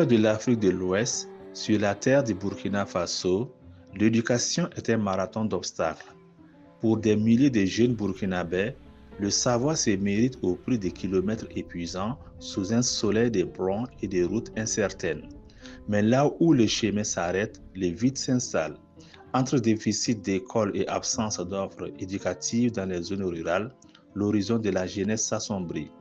cœur de l'Afrique de l'Ouest, sur la terre du Burkina Faso, l'éducation est un marathon d'obstacles. Pour des milliers de jeunes Burkinabés, le savoir se mérite au prix des kilomètres épuisants sous un soleil de blanc et des routes incertaines. Mais là où le chemin s'arrête, le vide s'installe. Entre déficit d'écoles et absence d'offres éducatives dans les zones rurales, l'horizon de la jeunesse s'assombrit.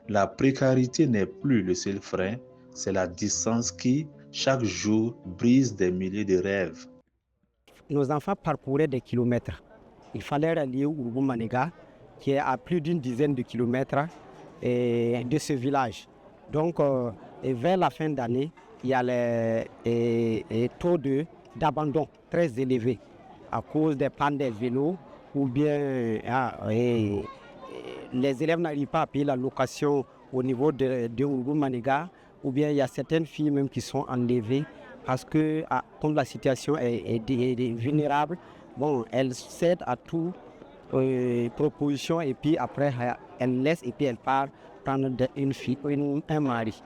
La précarité n'est plus le seul frein, c'est la distance qui, chaque jour, brise des milliers de rêves. Nos enfants parcouraient des kilomètres. Il fallait rallier Urubu-Maniga, qui est à plus d'une dizaine de kilomètres de ce village. Donc, vers la fin d'année, il y a les taux d'abandon très élevés à cause des pannes des vélos ou bien les élèves n'arrivent pas à payer la location au niveau de Urubu-Maniga, ou bien il y a certaines filles même qui sont enlevées parce que comme la situation est vulnérable, bon, elles cèdent à toute proposition et puis après elles laissent et puis elles partent prendre une fille, un mari.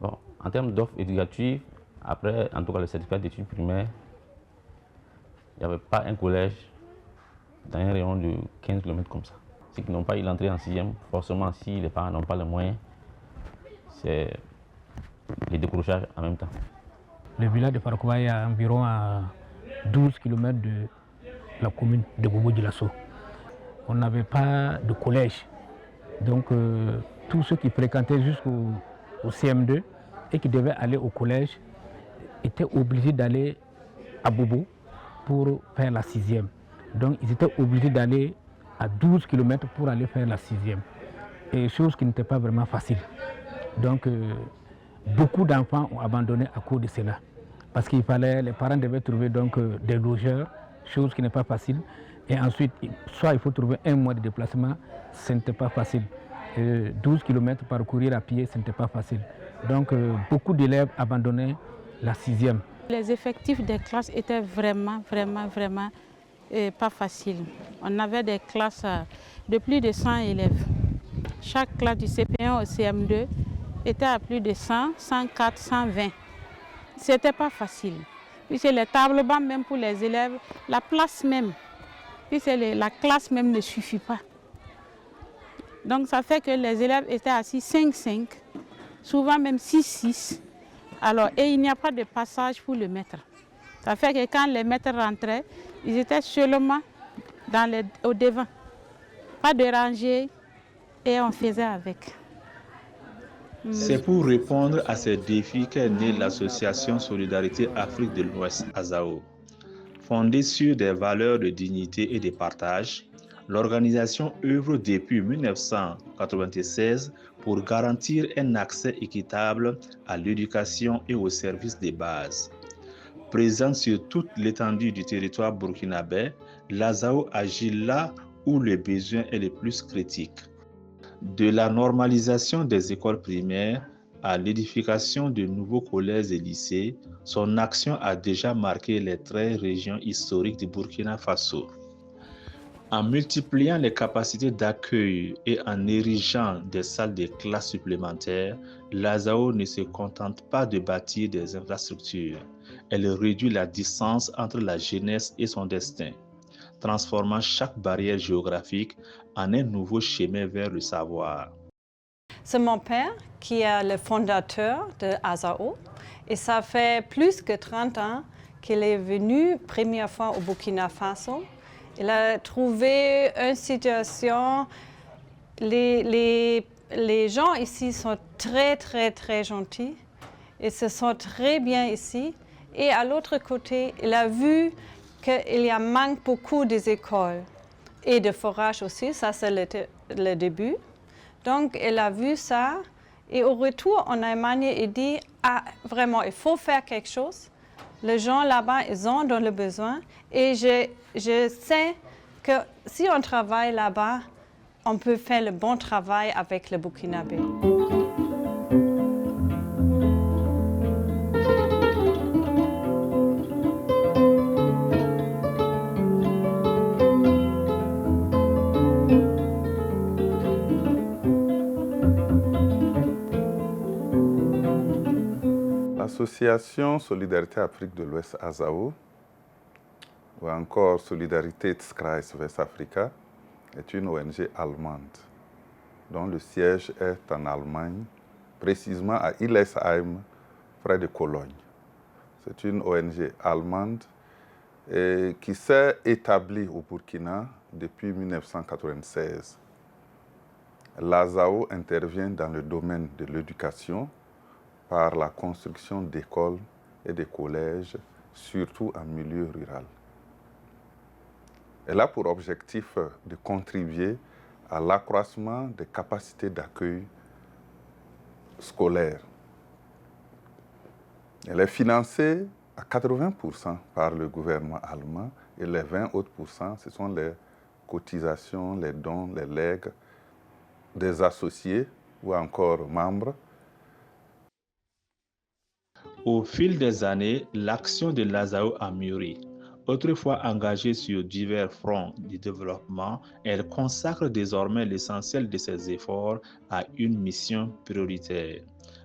Bon, en termes d'offres éducatives, après en tout cas le certificat d'études primaires, il n'y avait pas un collège dans un rayon de 15 km comme ça. Ceux qui n'ont pas eu l'entrée en sixième, forcément si les parents n'ont pas les moyens, c'est les décrochages en même temps. Le village de Farakouba est à environ à 12 km de la commune de Bobo-Dioulasso. On n'avait pas de collège. Donc tous ceux qui fréquentaient jusqu'au CM2 et qui devaient aller au collège étaient obligés d'aller à Bobo pour faire la sixième. Donc ils étaient obligés d'aller à 12 km pour aller faire la sixième. Et chose qui n'était pas vraiment facile. Donc beaucoup d'enfants ont abandonné à cause de cela. Parce qu'il fallait, les parents devaient trouver donc des logeurs, chose qui n'est pas facile. Et ensuite, soit il faut trouver un mois de déplacement, ce n'était pas facile. 12 km parcourir à pied, ce n'était pas facile. Donc beaucoup d'élèves abandonnaient la sixième. Les effectifs des classes étaient vraiment pas faciles. On avait des classes de plus de 100 élèves. Chaque classe du CP1 au CM2 était à plus de 100, 104, 120. C'était pas facile. Puisque les tables bancs même pour les élèves, la place même, puisque la classe même ne suffit pas. Donc ça fait que les élèves étaient assis 5-5, souvent même 6-6. Alors, et il n'y a pas de passage pour le maître. Ça fait que quand les maîtres rentraient, ils étaient seulement au devant. Pas de rangée et on faisait avec. C'est pour répondre à ces défis qu'est née l'association Solidarité Afrique de l'Ouest, ASAO. Fondée sur des valeurs de dignité et de partage, l'organisation œuvre depuis 1996 pour garantir un accès équitable à l'éducation et aux services de base. Présente sur toute l'étendue du territoire burkinabé, l'ASAO agit là où le besoin est le plus critique. De la normalisation des écoles primaires à l'édification de nouveaux collèges et lycées, son action a déjà marqué les 13 régions historiques du Burkina Faso. En multipliant les capacités d'accueil et en érigeant des salles de classe supplémentaires, l'ASAO ne se contente pas de bâtir des infrastructures. Elle réduit la distance entre la jeunesse et son destin, transformant chaque barrière géographique en un nouveau chemin vers le savoir. C'est mon père qui est le fondateur de ASAO et ça fait plus que 30 ans qu'il est venu première fois au Burkina Faso. Il a trouvé une situation, les gens ici sont très gentils et se sentent très bien ici. Et à l'autre côté, il a vu qu'il y a manque beaucoup des écoles et de forages aussi, ça c'est le début. Donc il a vu ça et au retour en Allemagne, il dit ah, vraiment il faut faire quelque chose. Les gens là-bas, ils ont dans le besoin et je sais que si on travaille là-bas, on peut faire le bon travail avec le Burkinabé. L'association Solidarité Afrique de l'Ouest ASAO, ou encore Solidaritätskreis Westafrika, est une ONG allemande dont le siège est en Allemagne, précisément à Hildesheim, près de Cologne. C'est une ONG allemande qui s'est établie au Burkina depuis 1996. L'ASAO intervient dans le domaine de l'éducation par la construction d'écoles et de collèges, surtout en milieu rural. Elle a pour objectif de contribuer à l'accroissement des capacités d'accueil scolaire. Elle est financée à 80% par le gouvernement allemand et les 20 autres pourcents, ce sont les cotisations, les dons, les legs des associés ou encore membres. Au fil des années, l'action de l'ASAO a mûri. Autrefois engagée sur divers fronts du développement, elle consacre désormais l'essentiel de ses efforts à une mission prioritaire,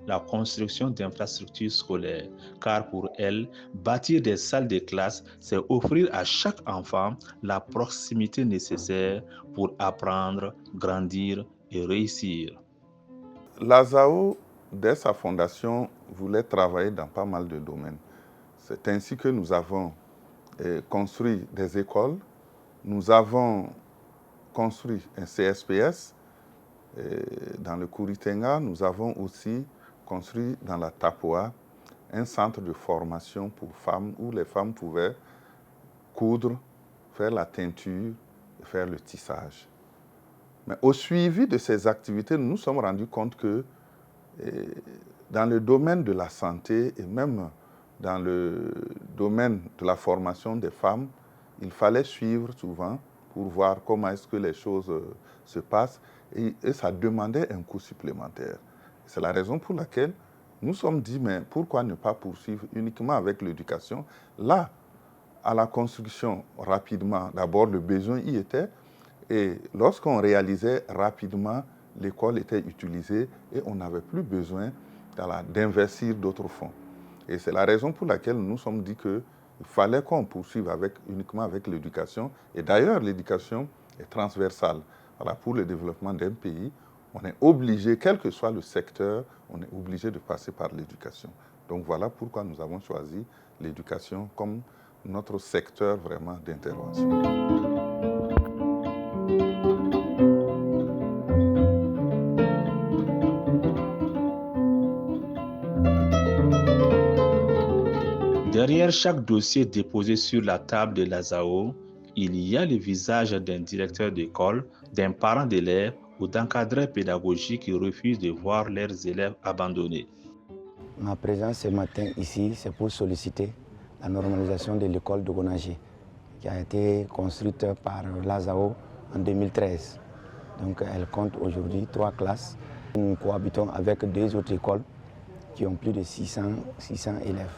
la construction d'infrastructures scolaires, car pour elle, bâtir des salles de classe, c'est offrir à chaque enfant la proximité nécessaire pour apprendre, grandir et réussir. L'ASAO, dès sa fondation, voulait travailler dans pas mal de domaines. C'est ainsi que nous avons construit des écoles, nous avons construit un CSPS dans le Kuritenga, nous avons aussi construit dans la Tapoa un centre de formation pour femmes où les femmes pouvaient coudre, faire la teinture et faire le tissage. Mais au suivi de ces activités, nous nous sommes rendus compte que dans le domaine de la santé et même dans le domaine de la formation des femmes, il fallait suivre souvent pour voir comment est-ce que les choses se passent et ça demandait un coût supplémentaire. C'est la raison pour laquelle nous nous sommes dit, mais pourquoi ne pas poursuivre uniquement avec l'éducation? Là, à la construction, rapidement, d'abord le besoin y était et lorsqu'on réalisait rapidement, l'école était utilisée et on n'avait plus besoin d'investir d'autres fonds. Et c'est la raison pour laquelle nous nous sommes dit qu'il fallait qu'on poursuive uniquement avec l'éducation. Et d'ailleurs, l'éducation est transversale. Voilà, pour le développement d'un pays, on est obligé, quel que soit le secteur, on est obligé de passer par l'éducation. Donc voilà pourquoi nous avons choisi l'éducation comme notre secteur vraiment d'intervention. Derrière chaque dossier déposé sur la table de l'ASAO, il y a le visage d'un directeur d'école, d'un parent d'élèves ou d'encadreurs pédagogiques qui refusent de voir leurs élèves abandonnés. Ma présence ce matin ici, c'est pour solliciter la normalisation de l'école de Gonagé, qui a été construite par l'ASAO en 2013. Donc elle compte aujourd'hui 3 classes. Nous cohabitons avec 2 autres écoles qui ont plus de 600 élèves.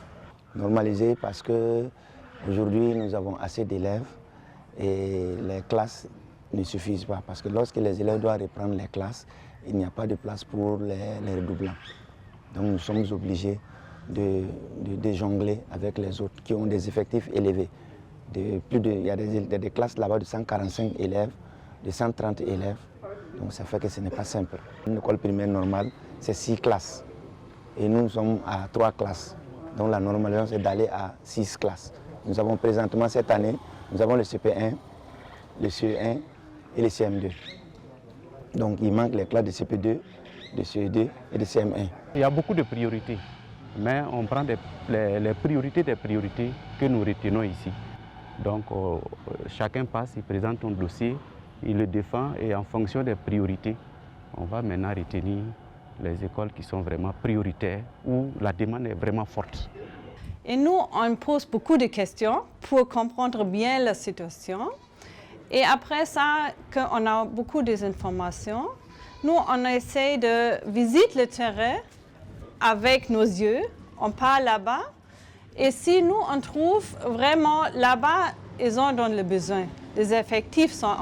Normalisé parce qu'aujourd'hui nous avons assez d'élèves et les classes ne suffisent pas. Parce que lorsque les élèves doivent reprendre les classes, il n'y a pas de place pour les redoublants. Donc nous sommes obligés de jongler avec les autres qui ont des effectifs élevés. Il y a des classes là-bas de 145 élèves, de 130 élèves. Donc ça fait que ce n'est pas simple. Une école primaire normale, c'est 6 classes. Et nous sommes à 3 classes. Donc la normalisation, c'est d'aller à 6 classes. Nous avons présentement cette année, nous avons le CP1, le CE1 et le CM2. Donc il manque les classes de CP2, de CE2 et de CM1. Il y a beaucoup de priorités, mais on prend les priorités des priorités que nous retenons ici. Donc chacun passe, il présente un dossier, il le défend et en fonction des priorités, on va maintenant retenir les écoles qui sont vraiment prioritaires, où la demande est vraiment forte. Et nous, on pose beaucoup de questions pour comprendre bien la situation. Et après ça, quand on a beaucoup d'informations, nous, on essaie de visiter le terrain avec nos yeux, on part là-bas. Et si nous, on trouve vraiment là-bas, ils ont dans le besoin. Les effectifs sont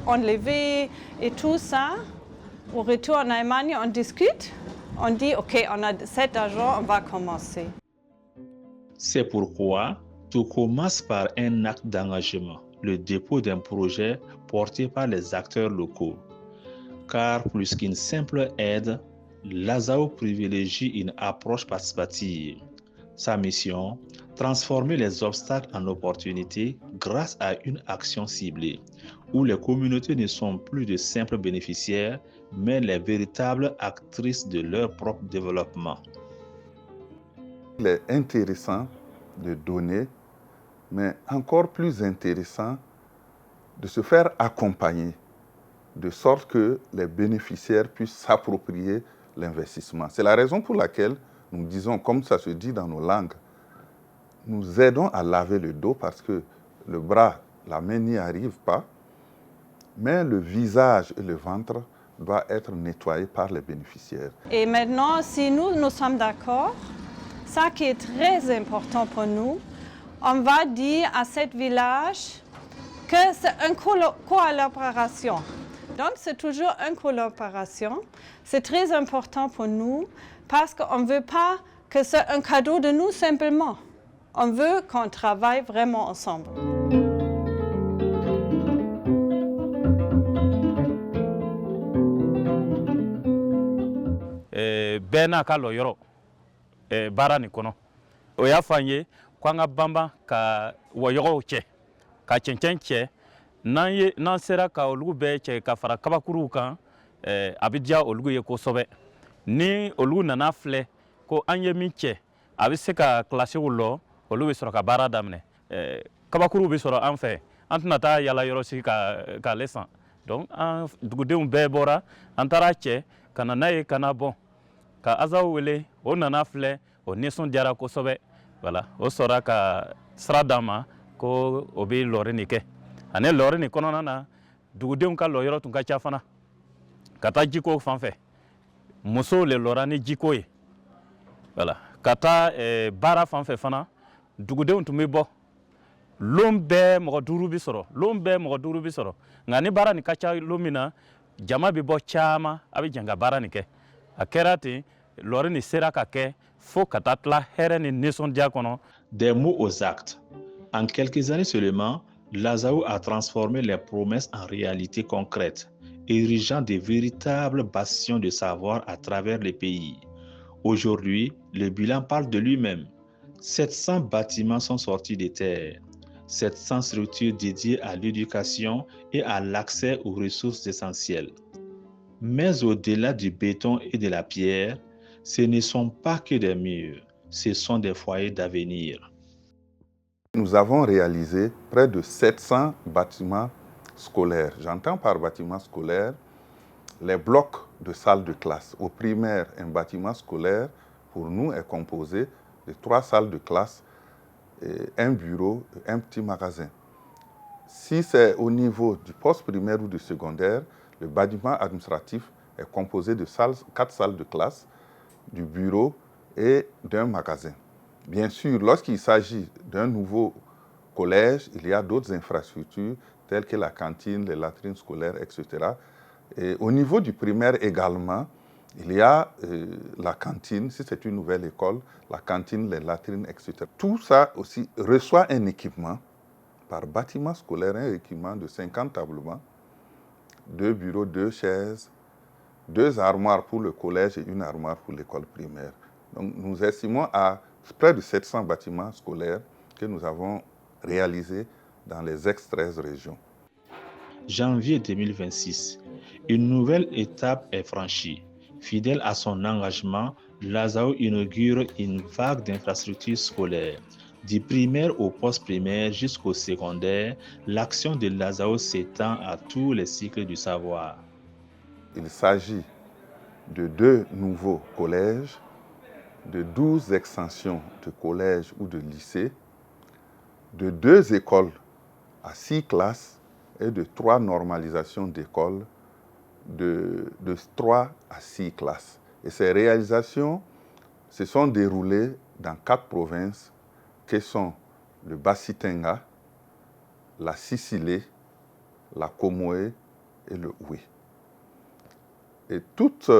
enlevés et tout ça. Au retour en Allemagne, on discute, on dit, OK, on a cet argent, on va commencer. C'est pourquoi tout commence par un acte d'engagement, le dépôt d'un projet porté par les acteurs locaux. Car plus qu'une simple aide, l'ASAO privilégie une approche participative. Sa mission, transformer les obstacles en opportunités grâce à une action ciblée, où les communautés ne sont plus de simples bénéficiaires, mais les véritables actrices de leur propre développement. Il est intéressant de donner, mais encore plus intéressant de se faire accompagner, de sorte que les bénéficiaires puissent s'approprier l'investissement. C'est la raison pour laquelle nous disons, comme ça se dit dans nos langues, nous aidons à laver le dos parce que le bras, la main n'y arrive pas, mais le visage et le ventre doivent être nettoyés par les bénéficiaires. Et maintenant, si nous sommes d'accord, ça qui est très important pour nous, on va dire à ce village que c'est une collaboration. Donc, c'est toujours une collaboration. C'est très important pour nous parce qu'on ne veut pas que c'est un cadeau de nous simplement. On veut qu'on travaille vraiment ensemble. Bɛɛ n'a ka lɔyɔrɔ baara nin kɔnɔ o y'a fɔ an ye k'an ka banban ka wɔyɔgɔw cɛ ka cɛncɛn cɛ n'an sera ka olugu bɛɛ cɛ ka fara kabakuruw kan a bɛ diya olugu ye kosɛbɛ ni olugu nana filɛ ko an ye min cɛ a bɛ se ka kilasiw lɔ olu bɛ sɔrɔ ka baara daminɛ kabakuruw bɛ sɔrɔ an fɛ an tɛna taa yala yɔrɔ si k'ale san donc an dugudenw bɛɛ bɔra an taara cɛ ka na n'a ye ka na bɔn ka ASAO wele o nana filɛ o nisɔndiyara kosɛbɛ voilà o sɔrɔ ka sira d'an ma ko o bɛ lɔri nin kɛ ani lɔri nin kɔnɔna na dugudenw ka lɔyɔrɔ tun ka ca fana ka taa jiko fan fɛ musow le lɔra ni jiko ye voilà ka taa baara fan fɛ fana dugudenw tun bɛ bɔ lon bɛɛ mɔgɔ 5 bi sɔrɔ lon bɛɛ mɔgɔ 5 bi sɔrɔ nka ni baara nin ka ca lon min na jama bɛ bɔ caman a bɛ jɛn ka baara nin kɛ a kɛra ten lɔri nin sera ka kɛ fo ka taa tila hɛrɛ ni nisɔndiya kɔnɔ. Des mots aux actes. En quelques années seulement, l'ASAO a transformé les promesses en réalités concrètes, érigeant de véritables bastions de savoir à travers le pays. Aujourd'hui, le bilan parle de lui-même. 700 bâtiments sont sortis des terres, 700 structures dédiées à l'éducation et à l'accès aux ressources essentielles. Mais au-delà du béton et de la pierre, ce ne sont pas que des murs, ce sont des foyers d'avenir. Nous avons réalisé près de 700 bâtiments scolaires. J'entends par bâtiments scolaires les blocs de salles de classe. Au primaire, un bâtiment scolaire, pour nous, est composé de 3 salles de classe, un bureau et un petit magasin. Si c'est au niveau du post-primaire ou du secondaire, le bâtiment administratif est composé de 4 salles de classe, du bureau et d'un magasin. Bien sûr, lorsqu'il s'agit d'un nouveau collège, il y a d'autres infrastructures telles que la cantine, les latrines scolaires, etc. Et au niveau du primaire également, il y a la cantine, si c'est une nouvelle école, la cantine, les latrines, etc. Tout ça aussi reçoit un équipement par bâtiment scolaire, un équipement de 50 tablements, 2 bureaux, 2 chaises, 2 armoires pour le collège et une armoire pour l'école primaire. Donc nous estimons à près de 700 bâtiments scolaires que nous avons réalisés dans les ex-13 régions. Janvier 2026, une nouvelle étape est franchie. Fidèle à son engagement, l'ASAO inaugure une vague d'infrastructures scolaires. Du primaire au post-primaire jusqu'au secondaire, l'action de l'ASAO s'étend à tous les cycles du savoir. Il s'agit de 2 nouveaux collèges, de 12 extensions de collèges ou de lycées, de 2 écoles à 6 classes et de 3 normalisations d'écoles de 3 à 6 classes. Et ces réalisations se sont déroulées dans 4 provinces que sont le Bas-Sitenga, la Sicilée, la Comoé et le Houé. Et toutes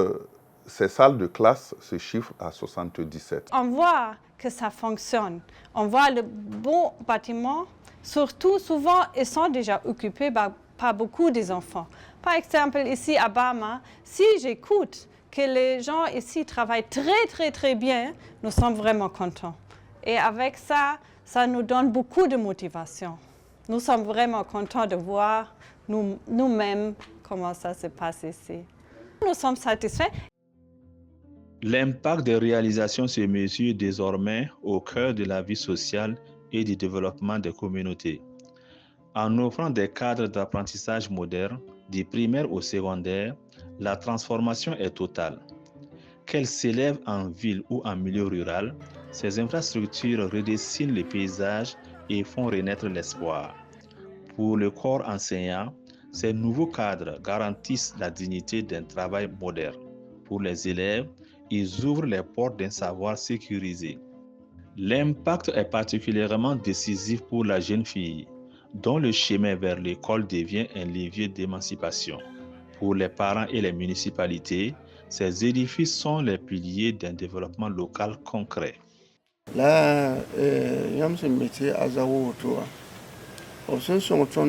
ces salles de classe se chiffrent à 77. On voit que ça fonctionne. On voit le bon bâtiment. Surtout, souvent, ils sont déjà occupés par beaucoup des enfants. Par exemple, ici à Bama, si j'écoute que les gens ici travaillent très bien, nous sommes vraiment contents. Et avec ça, ça nous donne beaucoup de motivation. Nous sommes vraiment contents de voir nous-mêmes comment ça se passe ici. Nous sommes satisfaits. L'impact des réalisations se mesure désormais au cœur de la vie sociale et du développement des communautés. En offrant des cadres d'apprentissage modernes, du primaire au secondaire, la transformation est totale. Qu'elles s'élèvent en ville ou en milieu rural, ces infrastructures redessinent les paysages et font renaître l'espoir. Pour le corps enseignant, ces nouveaux cadres garantissent la dignité d'un travail moderne. Pour les élèves, ils ouvrent les portes d'un savoir sécurisé. L'impact est particulièrement décisif pour la jeune fille, dont le chemin vers l'école devient un levier d'émancipation. Pour les parents et les municipalités, ces édifices sont les piliers d'un développement local concret. Là, il y a un métier à Zawo. Au sein de son temps,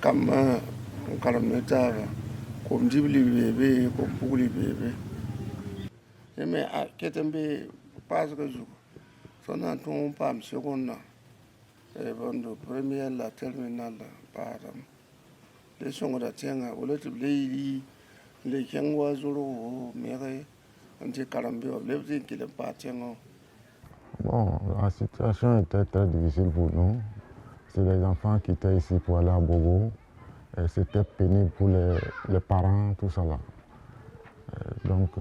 comme un calamita, comme dit le bébé, comme pour le bébé. Mais à Ketembe, pas que je. Son nom, pas un second. Et bon, de première, la terminale, par exemple. Les sons de Tianga, au lieu de les Kangwa Zulu, Méré, on dit Calambio, les qui ne pas Tianga. Bon, la situation était très difficile pour nous. C'est les enfants qui étaient ici pour aller à Bogo. C'était pénible pour les parents, tout ça là. Donc,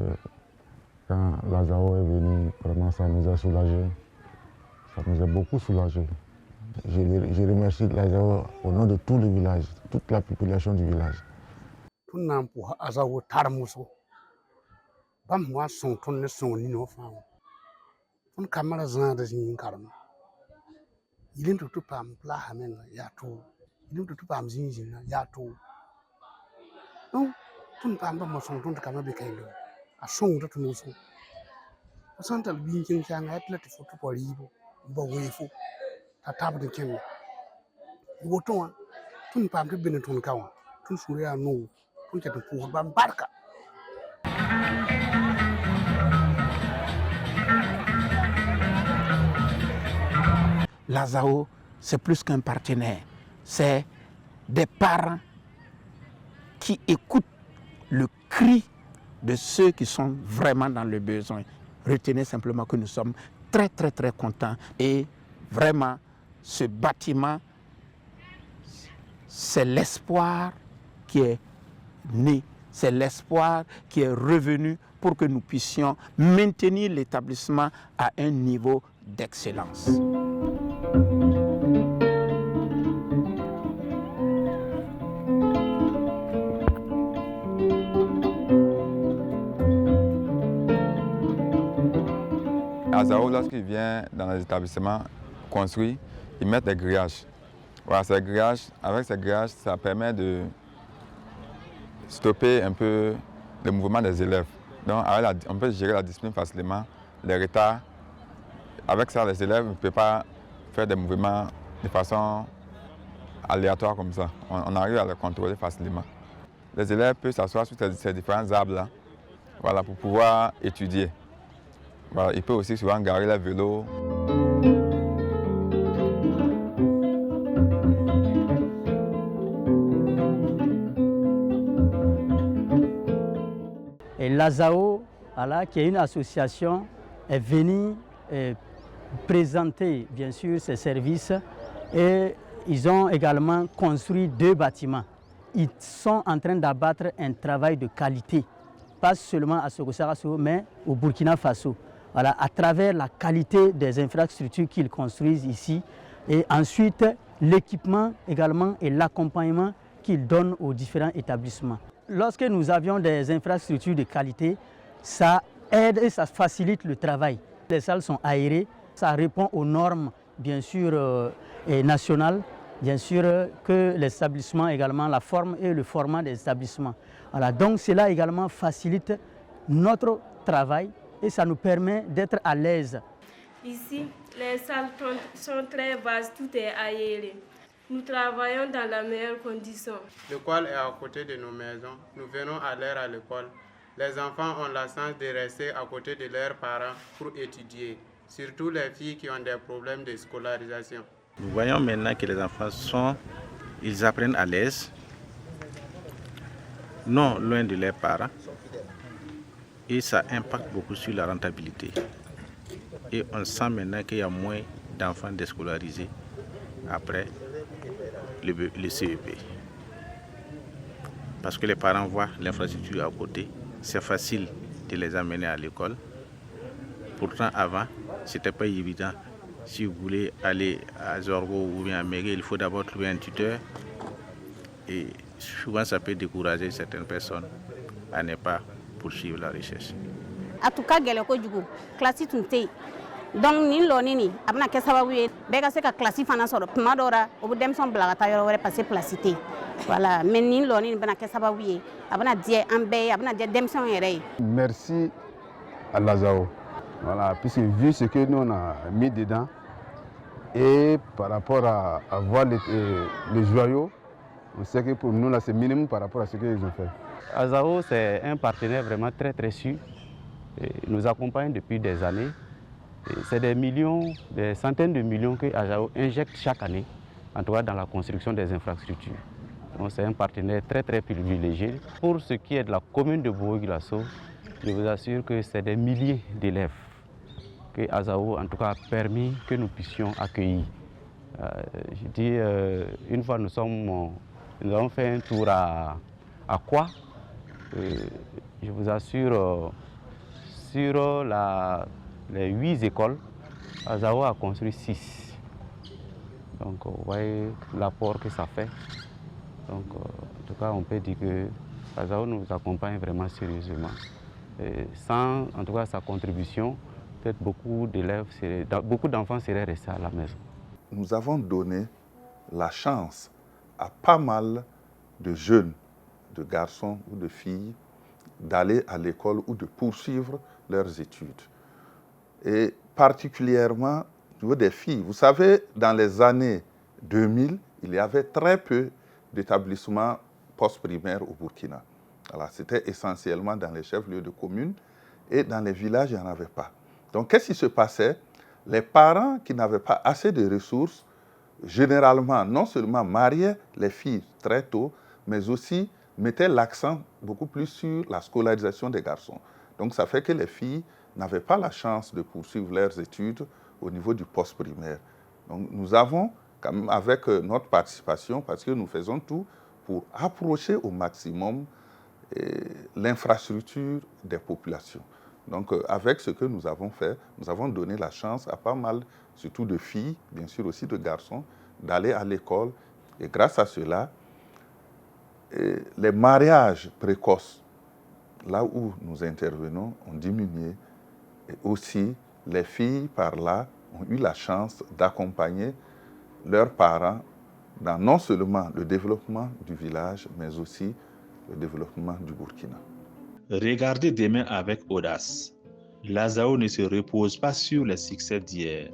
quand Lazao est venu, vraiment ça nous a soulagés. Ça nous a beaucoup soulagés. Je remercie Lazao au nom de tout le village, toute la population du village. Tout le monde pour Azao Tarmuso. Bam moi son ton ne son ni no fam. On kamara zan de zin karma. Il est tout pam pla hamen ya tout. Il est tout pam zin zin ya tout. Non, tout pam ba mo son ton kama be kailo. A son de tout no so. O santal bin kin kan atlet fo to poribo. Bo wefo. Ta tabu de ken. Wo ton tun pam de bin ton kawa. Tun suriya no. Tun ke to pour bam barka. Lazao, c'est plus qu'un partenaire. C'est des parents qui écoutent le cri de ceux qui sont vraiment dans le besoin. Retenez simplement que nous sommes très contents. Et vraiment, ce bâtiment, c'est l'espoir qui est né. C'est l'espoir qui est revenu pour que nous puissions maintenir l'établissement à un niveau d'excellence. Azao, lorsqu'il vient dans les établissements construits, ils mettent des grillages. Voilà, ces grillages, avec ces grillages, ça permet de stopper un peu le mouvement des élèves. Donc, on peut gérer la discipline facilement, les retards. Avec ça, les élèves ne peuvent pas faire des mouvements de façon aléatoire comme ça. On arrive à les contrôler facilement. Les élèves peuvent s'asseoir sur ces différents arbres-là, voilà, pour pouvoir étudier. Voilà, ils peuvent aussi souvent garer leur vélo. Et Lazao, qui est une association, est venue présenter bien sûr ses services et ils ont également construit 2 bâtiments. Ils sont en train d'abattre un travail de qualité, pas seulement à Sokosarasso, mais au Burkina Faso. Voilà, à travers la qualité des infrastructures qu'ils construisent ici et ensuite l'équipement également et l'accompagnement qu'ils donnent aux différents établissements. Lorsque nous avions des infrastructures de qualité, ça aide et ça facilite le travail. Les salles sont aérées, ça répond aux normes bien sûr nationales bien sûr que l'établissement également, la forme et le format des établissements. Voilà, donc cela également facilite notre travail et ça nous permet d'être à l'aise. Ici, les salles sont très vastes, tout est aéré. Nous travaillons dans la meilleure condition. L'école est à côté de nos maisons. Nous venons à l'heure à l'école. Les enfants ont la chance de rester à côté de leurs parents pour étudier, surtout les filles qui ont des problèmes de scolarisation. Nous voyons maintenant que les enfants ils apprennent à l'aise, non loin de leurs parents, et ça impacte beaucoup sur la rentabilité. Et on sent maintenant qu'il y a moins d'enfants déscolarisés après le CEP. Parce que les parents voient l'infrastructure à côté, c'est facile de les amener à l'école. Pourtant, avant, ce n'était pas évident. Si vous voulez aller à Zorgo ou bien à Méré, il faut d'abord trouver un tuteur. Et souvent, ça peut décourager certaines personnes à ne pas poursuivre la recherche. En tout cas, classe donc ni lonini abna ke sababu ye be ka se ka classe fana soro tuma dora o dem son blaga ta yoro wore passer placité voilà mais ni lonini bana ke sababu ye abna die ambe abna die dem son yere. Merci à l'ASAO, voilà, puisque vu ce que nous on a mis dedans et par rapport à voir les joyaux, on sait que pour nous là c'est minimum par rapport à ce qu'ils ont fait. ASAO c'est un partenaire vraiment très sûr, et nous accompagne depuis des années. C'est des millions, des centaines de millions que ASAO injecte chaque année, en tout cas dans la construction des infrastructures. Donc c'est un partenaire très privilégié. Pour ce qui est de la commune de Bobo-Dioulasso, je vous assure que c'est des milliers d'élèves que ASAO en tout cas a permis que nous puissions accueillir. Je dis, une fois nous avons fait un tour à Kwa. Je vous assure, sur les 8 écoles, ASAO a construit 6. Donc vous voyez l'apport que ça fait. Donc en tout cas on peut dire que ASAO nous accompagne vraiment sérieusement. Et sans en tout cas sa contribution, peut-être beaucoup d'enfants seraient restés à la maison. Nous avons donné la chance à pas mal de jeunes, de garçons ou de filles, d'aller à l'école ou de poursuivre leurs études. Et particulièrement au niveau des filles. Vous savez, dans les années 2000, il y avait très peu d'établissements post-primaires au Burkina. C'était essentiellement dans les chefs-lieux de communes et dans les villages, il n'y en avait pas. Donc, qu'est-ce qui se passait? Les parents qui n'avaient pas assez de ressources, généralement, non seulement mariaient les filles très tôt, mais aussi mettaient l'accent beaucoup plus sur la scolarisation des garçons. Donc, ça fait que les filles n'avaient pas la chance de poursuivre leurs études au niveau du post-primaire. Donc nous avons, quand même, avec notre participation, parce que nous faisons tout pour approcher au maximum l'infrastructure des populations. Donc avec ce que nous avons fait, nous avons donné la chance à pas mal, surtout de filles, bien sûr aussi de garçons, d'aller à l'école. Et grâce à cela, les mariages précoces, là où nous intervenons, ont diminué. Et aussi, les filles, par là, ont eu la chance d'accompagner leurs parents dans non seulement le développement du village, mais aussi le développement du Burkina. Regardez demain avec audace. L'ASAO ne se repose pas sur les succès d'hier.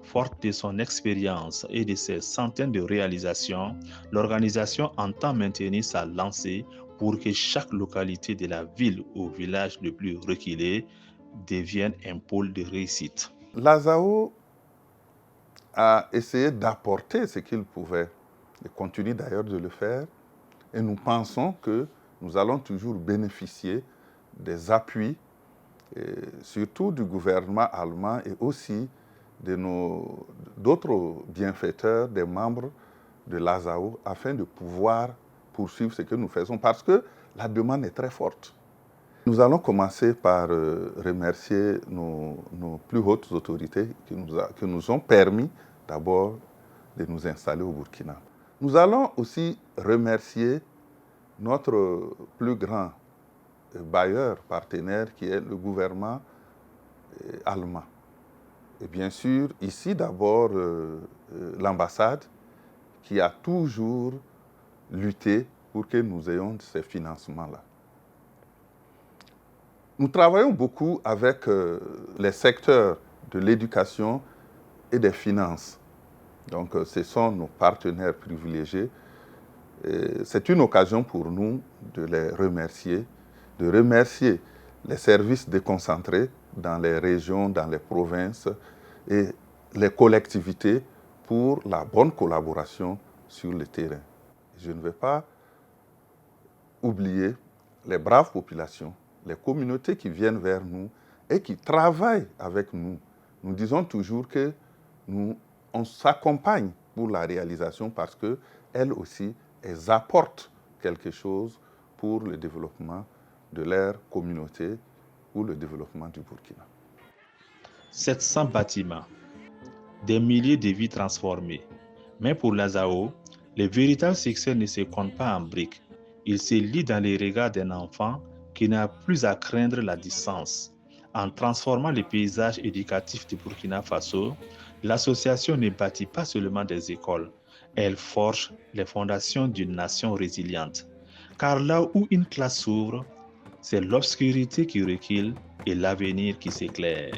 Forte de son expérience et de ses centaines de réalisations, l'organisation entend maintenir sa lancée pour que chaque localité de la ville ou village le plus reculé devienne un pôle de réussite. L'ASAO a essayé d'apporter ce qu'il pouvait et continue d'ailleurs de le faire. Et nous pensons que nous allons toujours bénéficier des appuis, surtout du gouvernement allemand et aussi d'autres bienfaiteurs, des membres de l'ASAO, afin de pouvoir poursuivre ce que nous faisons, parce que la demande est très forte. Nous allons commencer par remercier nos plus hautes autorités qui nous ont permis d'abord de nous installer au Burkina. Nous allons aussi remercier notre plus grand bailleur, partenaire, qui est le gouvernement allemand. Et bien sûr, ici d'abord l'ambassade qui a toujours lutté pour que nous ayons ces financements-là. Nous travaillons beaucoup avec les secteurs de l'éducation et des finances. Donc, ce sont nos partenaires privilégiés. C'est une occasion pour nous de les remercier, de remercier les services déconcentrés dans les régions, dans les provinces et les collectivités pour la bonne collaboration sur le terrain. Je ne vais pas oublier les braves populations, les communautés qui viennent vers nous et qui travaillent avec nous. Nous disons toujours que on s'accompagne pour la réalisation parce qu'elles aussi, elles apportent quelque chose pour le développement de leur communauté ou le développement du Burkina. 700 bâtiments, des milliers de vies transformées. Mais pour l'Azao, le véritable succès ne se compte pas en briques. Il se lit dans les regards d'un enfant qui n'a plus à craindre la distance. En transformant les paysages éducatifs du Burkina Faso, l'association ne bâtit pas seulement des écoles, elle forge les fondations d'une nation résiliente. Car là où une classe s'ouvre, c'est l'obscurité qui recule et l'avenir qui s'éclaire.